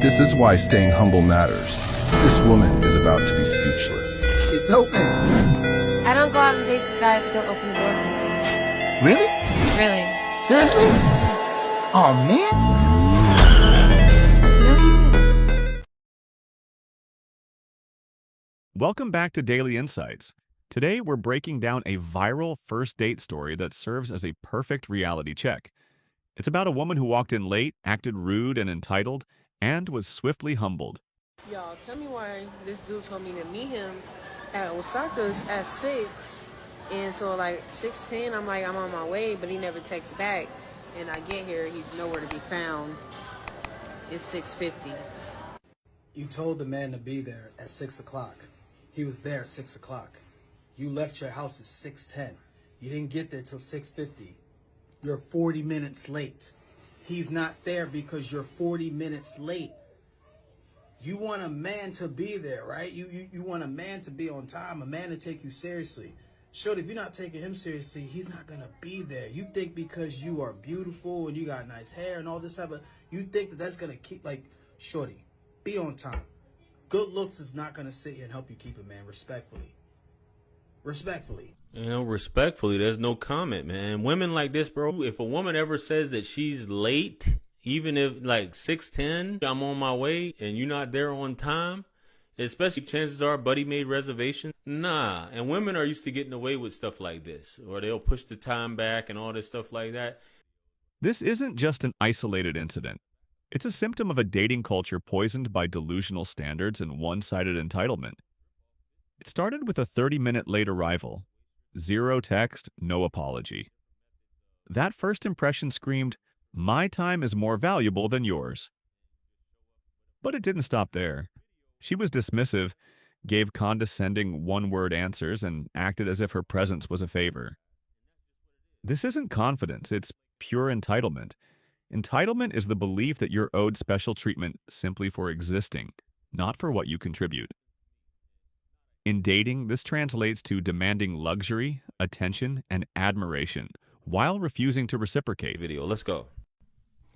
This is why staying humble matters. This woman is about to be speechless. It's open. I don't go out on dates with guys who don't open the door for me. Really? Really? Seriously? Yes. Oh, man. No, you do. Welcome back to Daily Insights. Today, we're breaking down a viral first date story that serves as a perfect reality check. It's about a woman who walked in late, acted rude and entitled, and was swiftly humbled. Y'all, tell me why this dude told me to meet him at Osaka's at 6. And so, like, 6:10, I'm like, I'm on my way, but he never texts back. And I get here, he's nowhere to be found. It's 6:50. You told the man to be there at 6 o'clock. He was there at 6 o'clock. You left your house at 6:10. You didn't get there till 6:50. You're 40 minutes late. He's not there because you're 40 minutes late. You want a man to be there, right? You want a man to be on time, a man to take you seriously. Shorty, if you're not taking him seriously, he's not going to be there. You think because you are beautiful and you got nice hair and all this type of, you think that that's going to keep, like, shorty, be on time. Good looks is not going to sit here and help you keep it, man, respectfully. Respectfully. You know, respectfully, there's no comment, man. Women like this, bro, if a woman ever says that she's late, even if like 6:10, I'm on my way and you're not there on time, especially chances are buddy made reservations. Nah. And women are used to getting away with stuff like this, or they'll push the time back and all this stuff like that. This isn't just an isolated incident. It's a symptom of a dating culture poisoned by delusional standards and one-sided entitlement. It started with a 30-minute late arrival. Zero text, no apology. That first impression screamed, "My time is more valuable than yours." But it didn't stop there. She was dismissive, gave condescending one-word answers, and acted as if her presence was a favor. This isn't confidence, it's pure entitlement. Entitlement is the belief that you're owed special treatment simply for existing, not for what you contribute. In dating, this translates to demanding luxury, attention, and admiration, while refusing to reciprocate. Video, let's go.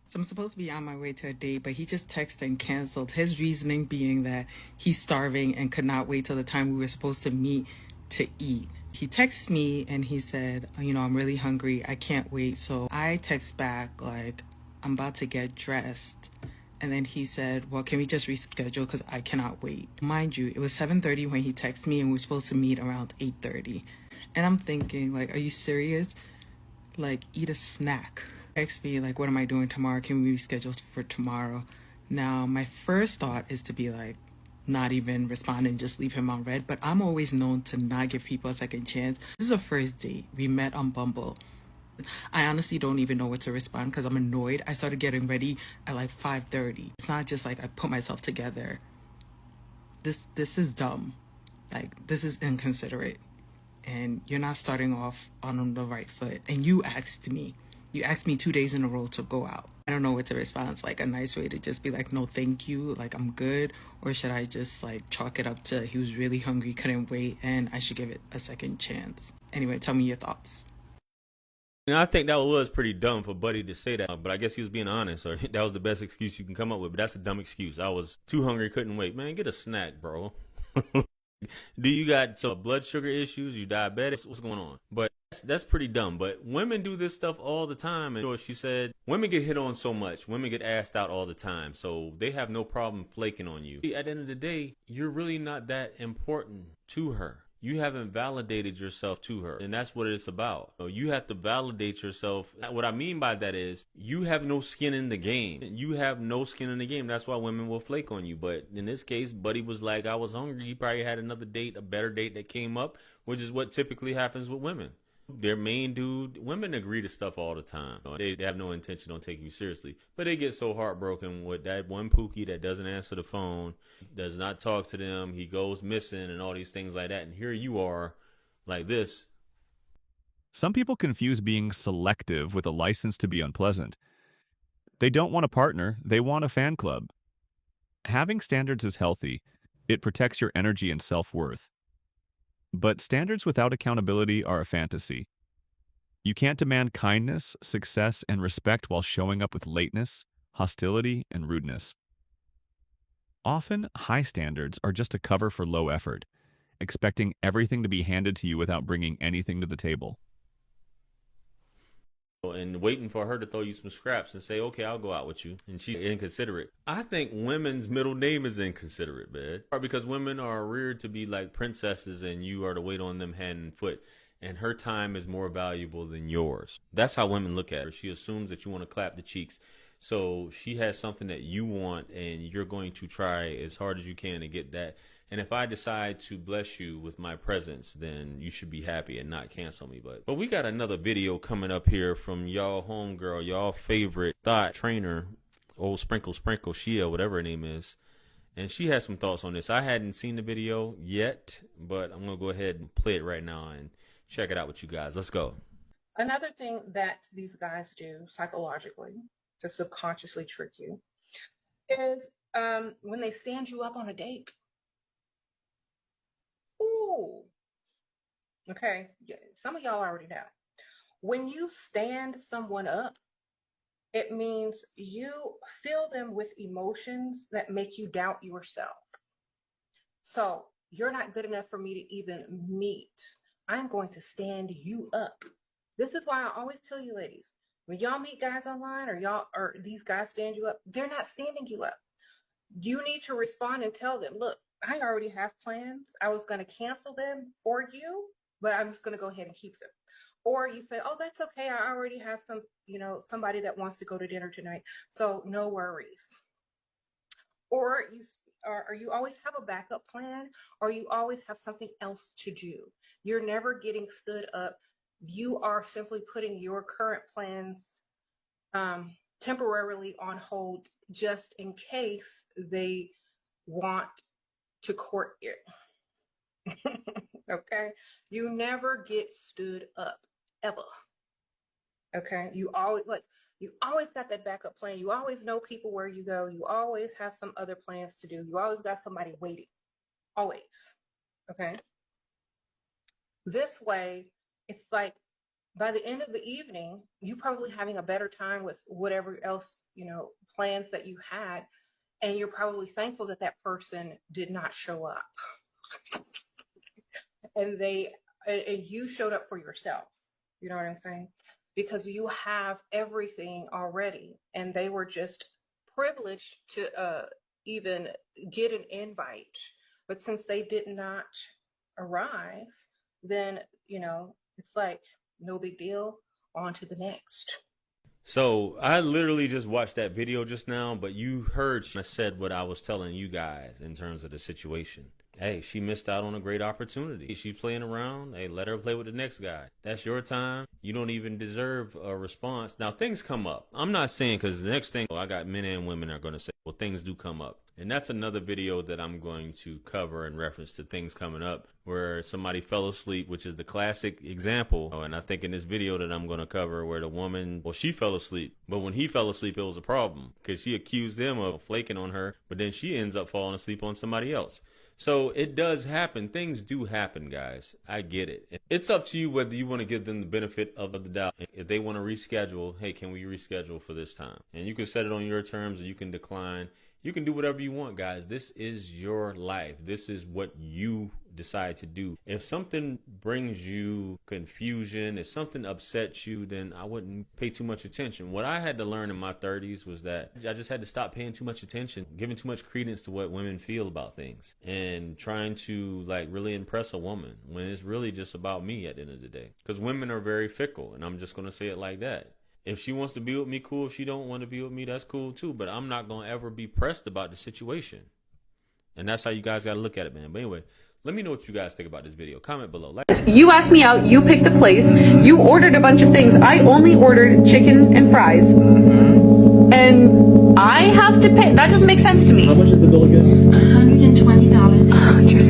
So I'm supposed to be on my way to a date, but he just texted and canceled. His reasoning being that he's starving and could not wait till the time we were supposed to meet to eat. He texted me and he said, I'm really hungry. I can't wait. So I text back like, I'm about to get dressed. And then he said, well, can we just reschedule because I cannot wait. Mind you, it was 7:30 when he texted me and we were supposed to meet around 8:30. And I'm thinking, like, are you serious? Like, eat a snack. Text me, like, what am I doing tomorrow? Can we reschedule for tomorrow? Now, my first thought is to be like, not even respond and just leave him on red. But I'm always known to not give people a second chance. This is a first date. We met on Bumble. I honestly don't even know what to respond because I'm annoyed. I started getting ready at like 5:30. It's not just like I put myself together. This is dumb. Like, this is inconsiderate. And you're not starting off on the right foot. And you asked me 2 days in a row to go out. I don't know what to respond. It's like a nice way to just be like, no, thank you. Like, I'm good. Or should I just like chalk it up to he was really hungry, couldn't wait, and I should give it a second chance. Anyway, tell me your thoughts. And I think that was pretty dumb for Buddy to say that, but I guess he was being honest, or that was the best excuse you can come up with. But that's a dumb excuse. I was too hungry, couldn't wait. Man, get a snack, bro. Do you got some blood sugar issues? You diabetic? What's going on? But that's pretty dumb. But women do this stuff all the time. And she said, women get hit on so much. Women get asked out all the time. So they have no problem flaking on you. At the end of the day, you're really not that important to her. You haven't validated yourself to her, and that's what it's about. So you have to validate yourself. What I mean by that is you have no skin in the game. You have no skin in the game. That's why women will flake on you. But in this case, Buddy was like, I was hungry. He probably had another date, a better date that came up, which is what typically happens with women. Their main dude, women agree to stuff all the time. They have no intention on taking you seriously. But they get so heartbroken with that one pookie that doesn't answer the phone, does not talk to them, he goes missing and all these things like that. And here you are like this. Some people confuse being selective with a license to be unpleasant. They don't want a partner, they want a fan club. Having standards is healthy. It protects your energy and self-worth. But standards without accountability are a fantasy. You can't demand kindness, success, and respect while showing up with lateness, hostility, and rudeness. Often, high standards are just a cover for low effort, expecting everything to be handed to you without bringing anything to the table. And waiting for her to throw you some scraps and say, okay, I'll go out with you. And she's inconsiderate. I think women's middle name is inconsiderate, man. Because women are reared to be like princesses and you are to wait on them hand and foot. And her time is more valuable than yours. That's how women look at her. She assumes that you want to clap the cheeks. So she has something that you want and you're going to try as hard as you can to get that. And if I decide to bless you with my presence, then you should be happy and not cancel me. But we got another video coming up here from y'all homegirl, y'all favorite thought trainer, old Sprinkle Shia, whatever her name is. And she has some thoughts on this. I hadn't seen the video yet, but I'm going to go ahead and play it right now and check it out with you guys. Let's go. Another thing that these guys do psychologically to subconsciously trick you is when they stand you up on a date. Ooh. Okay. Yeah, some of y'all already know. When you stand someone up, it means you fill them with emotions that make you doubt yourself. So you're not good enough for me to even meet. I'm going to stand you up. This is why I always tell you ladies, when y'all meet guys online or these guys stand you up, they're not standing you up. You need to respond and tell them, look, I already have plans. I was going to cancel them for you, but I'm just going to go ahead and keep them. Or you say, oh, that's okay. I already have somebody that wants to go to dinner tonight. So no worries. Or you always have a backup plan, or you always have something else to do. You're never getting stood up. You are simply putting your current plans temporarily on hold just in case they want to court you. Okay? You never get stood up, ever. Okay? You always got that backup plan. You always know people where you go. You always have some other plans to do. You always got somebody waiting. Always. Okay? This way, it's like by the end of the evening, you probably having a better time with whatever else, plans that you had. And you're probably thankful that that person did not show up. and you showed up for yourself. You know what I'm saying? Because you have everything already. And they were just privileged to even get an invite. But since they did not arrive, then, it's like, no big deal, on to the next. So I literally just watched that video just now, but you heard I said what I was telling you guys in terms of the situation. Hey, she missed out on a great opportunity. She's playing around. Hey, let her play with the next guy. That's your time. You don't even deserve a response. Now, things come up. I'm not saying, because the next thing I got men and women are going to say, well, things do come up. And that's another video that I'm going to cover in reference to things coming up where somebody fell asleep, which is the classic example. And I think in this video that I'm going to cover where the woman, she fell asleep. But when he fell asleep, it was a problem because she accused him of flaking on her. But then she ends up falling asleep on somebody else. So it does happen. Things do happen, guys. I get it. It's up to you whether you want to give them the benefit of the doubt. If they want to reschedule, hey, can we reschedule for this time? And you can set it on your terms or you can decline. You can do whatever you want, guys. This is your life. This is what you decide to do. If something brings you confusion, if something upsets you, then I wouldn't pay too much attention. What I had to learn in my 30s was that I just had to stop paying too much attention, giving too much credence to what women feel about things and trying to really impress a woman when it's really just about me at the end of the day. Because women are very fickle, and I'm just going to say it like that. If she wants to be with me, cool. If she don't want to be with me, that's cool too. But I'm not going to ever be pressed about the situation. And that's how you guys got to look at it, man. But anyway, let me know what you guys think about this video. Comment below. You asked me out. You picked the place. You ordered a bunch of things. I only ordered chicken and fries. And I have to pay. That doesn't make sense to me. How much is the bill again? $120.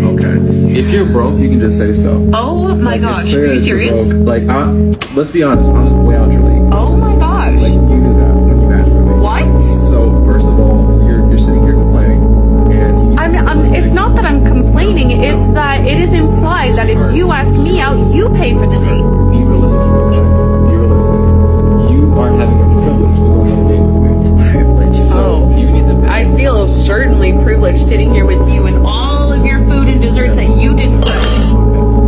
Okay. If you're broke, you can just say so. Oh my gosh. Are you serious? Let's be honest. I'm way out your league. Oh my gosh. You knew that when you asked for me. What? So first of all, you're sitting here complaining, and it's not that I'm complaining. It's that it is implied that if you ask me out, you pay for the date. Be realistic. Okay? Be realistic. You are having a privilege to go on a date with me. Privilege. So you need to. I feel certainly privileged. privilege sitting here with you and all of your food and desserts that you didn't cook.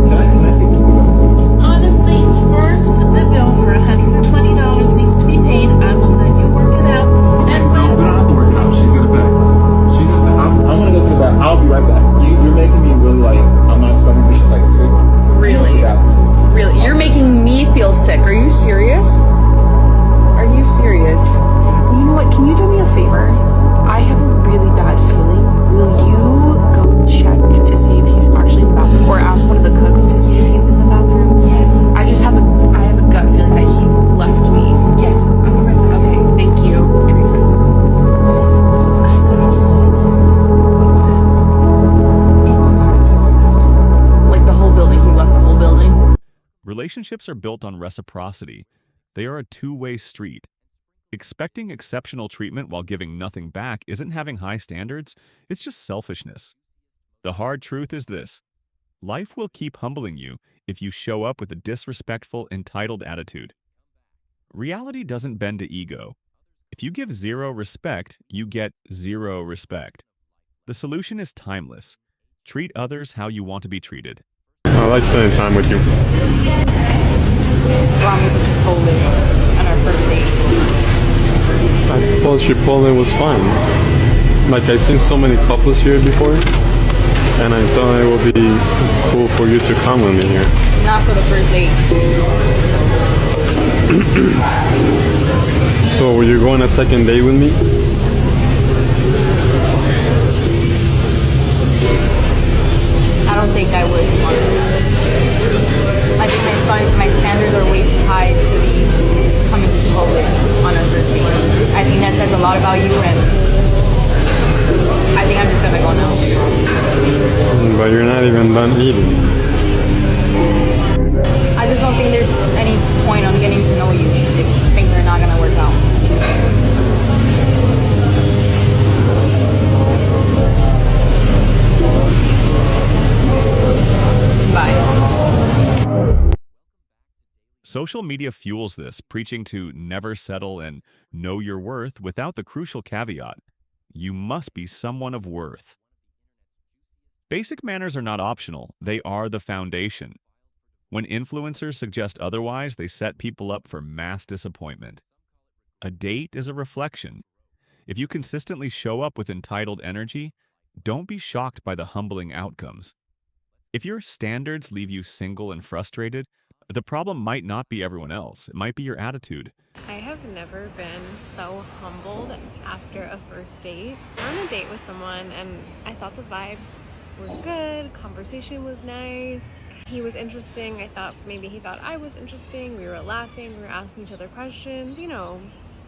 Can I take this to go? Honestly, first the bill for $120 needs to be paid. I will let you work it out. And We don't have to work it out. She's gonna pay. She's gonna pay. I'm gonna go to the back. I'll be right back. You're making me really like I'm not studying for shit like sick. Really? Really? You're making me feel sick. Are you serious? Are you serious? You know what? Can you do me a favor? I have a really bad feeling. Will you go check to see if he's actually in the bathroom, or ask one of the cooks to see if he's in the bathroom? Yes. I have a gut feeling that he left me. Yes. I'll be right back. Okay. Thank you. Drink. So I'll tell you this. It looks like he's left. Like the whole building. He left the whole building. Relationships are built on reciprocity. They are a two-way street. Expecting exceptional treatment while giving nothing back isn't having high standards, it's just selfishness. The hard truth is this: life will keep humbling you if you show up with a disrespectful, entitled attitude. Reality doesn't bend to ego. If you give zero respect, you get zero respect. The solution is timeless. Treat others how you want to be treated. I like spending time with you. Brought me to Chipotle on our first date. I thought Chipotle was fun. Like, I've seen so many couples here before, and I thought it would be cool for you to come with me here. Not for the first date. So, you're going a second date with me? I don't think I would want to. I think my standards are way too high to be coming to Chipotle on our first date. I think that says a lot about you, and I think I'm just gonna go now. But you're not even done eating. I just don't think there's any point on getting to know you if things are not gonna work out. Bye. Social media fuels this, preaching to never settle and know your worth without the crucial caveat: you must be someone of worth. Basic manners are not optional, they are the foundation. When influencers suggest otherwise, they set people up for mass disappointment. A date is a reflection. If you consistently show up with entitled energy, don't be shocked by the humbling outcomes. If your standards leave you single and frustrated, the problem might not be everyone else. It might be your attitude. I have never been so humbled after a first date. I'm on a date with someone and I thought the vibes were good, conversation was nice, he was interesting, I thought maybe he thought I was interesting, we were laughing, we were asking each other questions, you know,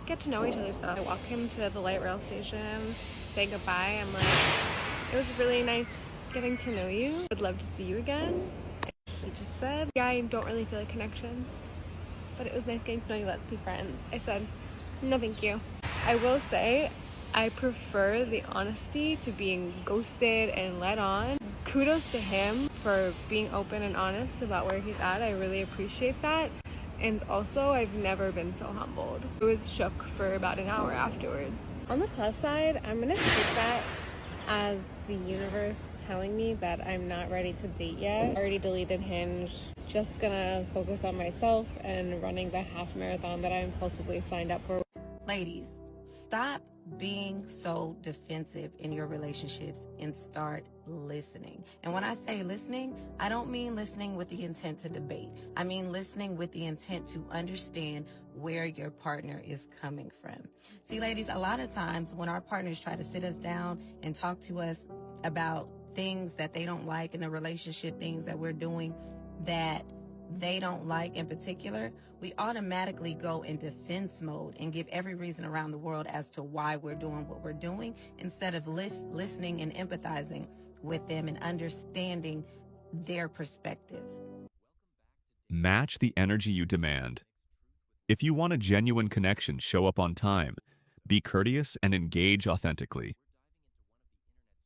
get to know each other stuff. I walk him to the light rail station, say goodbye, I'm like, it was really nice getting to know you, would love to see you again. He just said, yeah, I don't really feel a connection, but it was nice getting to know you, let's be friends. I said, no thank you. I will say, I prefer the honesty to being ghosted and led on. Kudos to him for being open and honest about where he's at. I really appreciate that. And also, I've never been so humbled. I was shook for about an hour afterwards. On the plus side, I'm gonna take that as the universe telling me that I'm not ready to date yet. I already deleted Hinge. Just gonna focus on myself and running the half marathon that I impulsively signed up for. Ladies, stop being so defensive in your relationships and start listening. And when I say listening, I don't mean listening with the intent to debate. I mean listening with the intent to understand where your partner is coming from. See, ladies, a lot of times when our partners try to sit us down and talk to us about things that they don't like in the relationship, things that we're doing that they don't like in particular, we automatically go in defense mode and give every reason around the world as to why we're doing what we're doing, instead of listening and empathizing with them and understanding their perspective. Match the energy you demand. If you want a genuine connection, show up on time, be courteous, and engage authentically.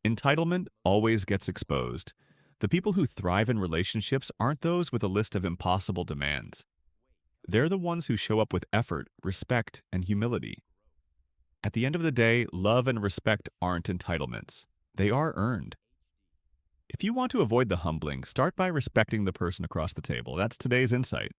Entitlement always gets exposed. The people who thrive in relationships aren't those with a list of impossible demands. They're the ones who show up with effort, respect, and humility. At the end of the day, love and respect aren't entitlements. they are earned. If you want to avoid the humbling, start by respecting the person across the table. That's today's insight.